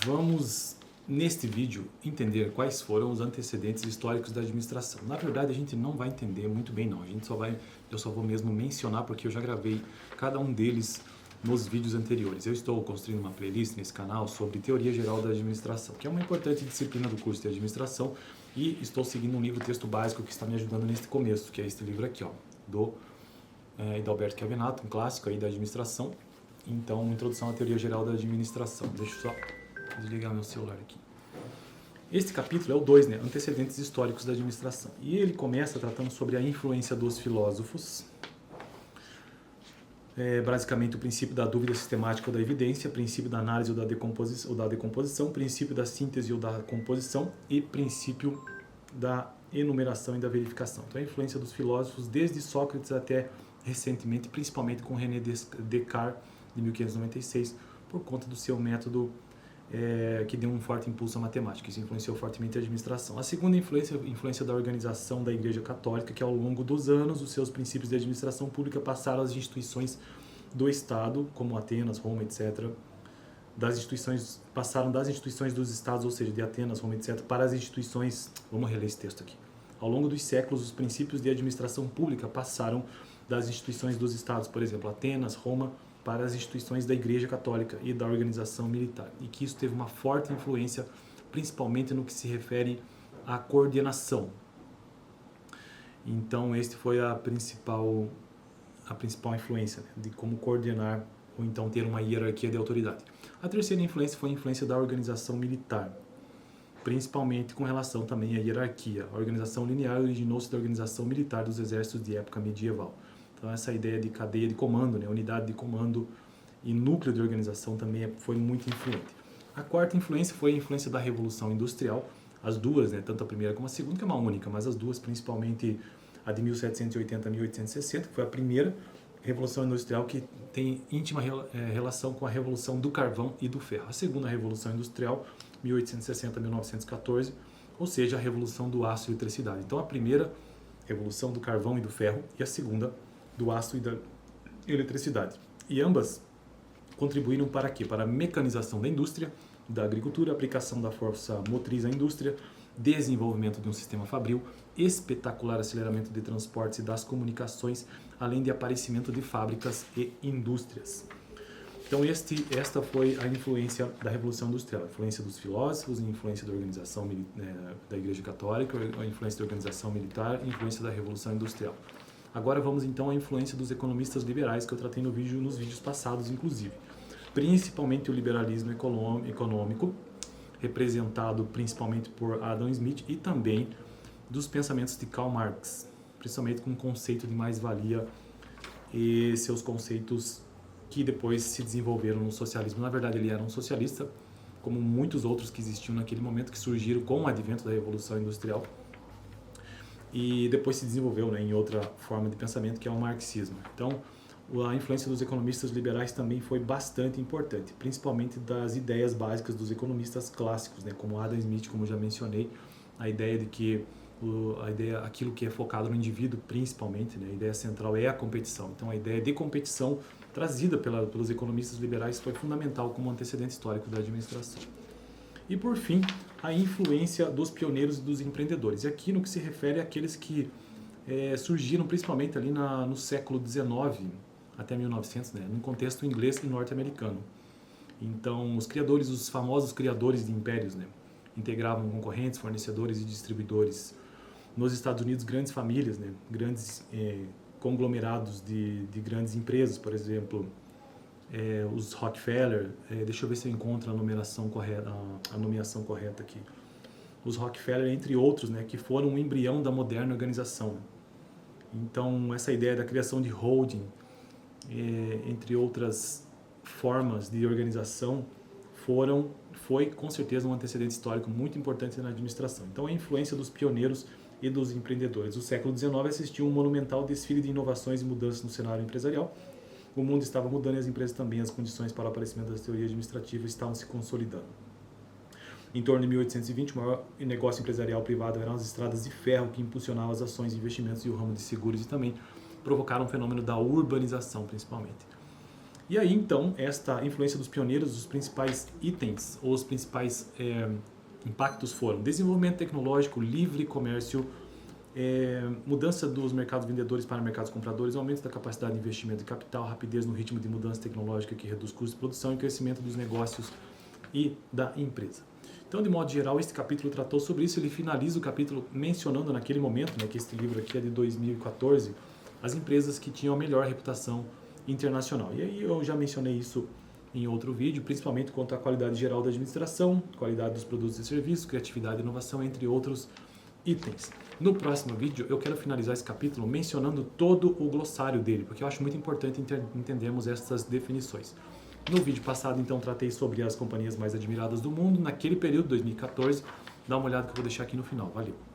Vamos, neste vídeo, entender quais foram os antecedentes históricos da administração. Na verdade, a gente não vai entender muito bem, não. Eu só vou mesmo mencionar porque eu já gravei cada um deles nos vídeos anteriores. Eu estou construindo uma playlist nesse canal sobre teoria geral da administração, que é uma importante disciplina do curso de administração, e estou seguindo um livro texto básico que está me ajudando neste começo, que é este livro aqui, ó, do Adalberto Chiavenato, um clássico aí da administração. Então, Introdução à Teoria Geral da Administração. Deixa eu só desligar meu celular aqui. Este capítulo é o 2, né? Antecedentes históricos da administração. E ele começa tratando sobre a influência dos filósofos, basicamente o princípio da dúvida sistemática ou da evidência, princípio da análise ou da decomposição, princípio da síntese ou da composição e princípio da enumeração e da verificação. Então, a influência dos filósofos desde Sócrates até recentemente, principalmente com René Descartes, de 1596, por conta do seu método que deu um forte impulso à matemática. Isso influenciou fortemente a administração. A segunda influência da organização da Igreja Católica, que ao longo dos anos, os seus princípios de administração pública passaram às instituições do Estado, como Atenas, Roma, etc. Passaram das instituições dos Estados, ou seja, de Atenas, Roma, etc., para as instituições... Vamos reler esse texto aqui. Ao longo dos séculos, os princípios de administração pública passaram das instituições dos Estados, por exemplo, Atenas, Roma, para as instituições da Igreja Católica e da organização militar. E que isso teve uma forte influência, principalmente no que se refere à coordenação. Então, este foi a principal influência, né, de como coordenar ou então ter uma hierarquia de autoridade. A terceira influência foi a influência da organização militar, principalmente com relação também à hierarquia. A organização linear originou-se da organização militar dos exércitos de época medieval. Então, essa ideia de cadeia de comando, né, unidade de comando e núcleo de organização também foi muito influente. A quarta influência foi a influência da Revolução Industrial, as duas, né, tanto a primeira como a segunda, que é uma única, mas as duas, principalmente a de 1780 a 1860, que foi a primeira Revolução Industrial que tem íntima relação com a Revolução do Carvão e do Ferro. A segunda Revolução Industrial, 1860 a 1914, ou seja, a Revolução do Aço e Eletricidade. Então, a primeira, Revolução do Carvão e do Ferro, e a segunda, do aço e da eletricidade. E ambas contribuíram para quê? Para a mecanização da indústria, da agricultura, aplicação da força motriz à indústria, desenvolvimento de um sistema fabril, espetacular aceleramento de transportes e das comunicações, além de aparecimento de fábricas e indústrias. Então, esta foi a influência da Revolução Industrial, a influência dos filósofos, a influência da organização da Igreja Católica, a influência da organização militar, a influência da Revolução Industrial. Agora vamos então à influência dos economistas liberais, que eu tratei nos vídeos passados, inclusive. Principalmente o liberalismo econômico, representado principalmente por Adam Smith, e também dos pensamentos de Karl Marx, principalmente com o conceito de mais-valia e seus conceitos que depois se desenvolveram no socialismo. Na verdade, ele era um socialista, como muitos outros que existiam naquele momento, que surgiram com o advento da Revolução Industrial, e depois se desenvolveu, né, em outra forma de pensamento, que é o marxismo. Então, a influência dos economistas liberais também foi bastante importante, principalmente das ideias básicas dos economistas clássicos, né, como Adam Smith, como já mencionei, a ideia de que aquilo que é focado no indivíduo, principalmente, né, a ideia central é a competição. Então, a ideia de competição trazida pelos economistas liberais foi fundamental como antecedente histórico da administração. E, por fim, a influência dos pioneiros e dos empreendedores. E aqui no que se refere àqueles que surgiram principalmente ali no século XIX até 1900, né, no contexto inglês e norte-americano. Então, os famosos criadores de impérios, né, integravam concorrentes, fornecedores e distribuidores. Nos Estados Unidos, grandes famílias, né, grandes conglomerados de grandes empresas, por exemplo, os Rockefeller, deixa eu ver se eu encontro a nomeação correta aqui. Os Rockefeller, entre outros, né, que foram o embrião da moderna organização. Então, essa ideia da criação de holding, entre outras formas de organização, foi com certeza um antecedente histórico muito importante na administração. Então, a influência dos pioneiros e dos empreendedores. O século XIX assistiu um monumental desfile de inovações e mudanças no cenário empresarial. O mundo estava mudando e as empresas também, as condições para o aparecimento das teorias administrativas estavam se consolidando. Em torno de 1820, o maior negócio empresarial privado eram as estradas de ferro, que impulsionavam as ações, investimentos e o ramo de seguros, e também provocaram o fenômeno da urbanização, principalmente. E aí, então, esta influência dos pioneiros, os principais itens, ou os principais impactos foram desenvolvimento tecnológico, livre comércio, mudança dos mercados vendedores para mercados compradores, aumento da capacidade de investimento de capital, rapidez no ritmo de mudança tecnológica que reduz custos de produção e crescimento dos negócios e da empresa. Então, de modo geral, este capítulo tratou sobre isso. Ele finaliza o capítulo mencionando naquele momento, né, que este livro aqui é de 2014, as empresas que tinham a melhor reputação internacional. E aí eu já mencionei isso em outro vídeo, principalmente quanto à qualidade geral da administração, qualidade dos produtos e serviços, criatividade e inovação, entre outros itens. No próximo vídeo eu quero finalizar esse capítulo mencionando todo o glossário dele, porque eu acho muito importante entendermos essas definições. No vídeo passado, então, tratei sobre as companhias mais admiradas do mundo naquele período, 2014. Dá uma olhada que eu vou deixar aqui no final. Valeu!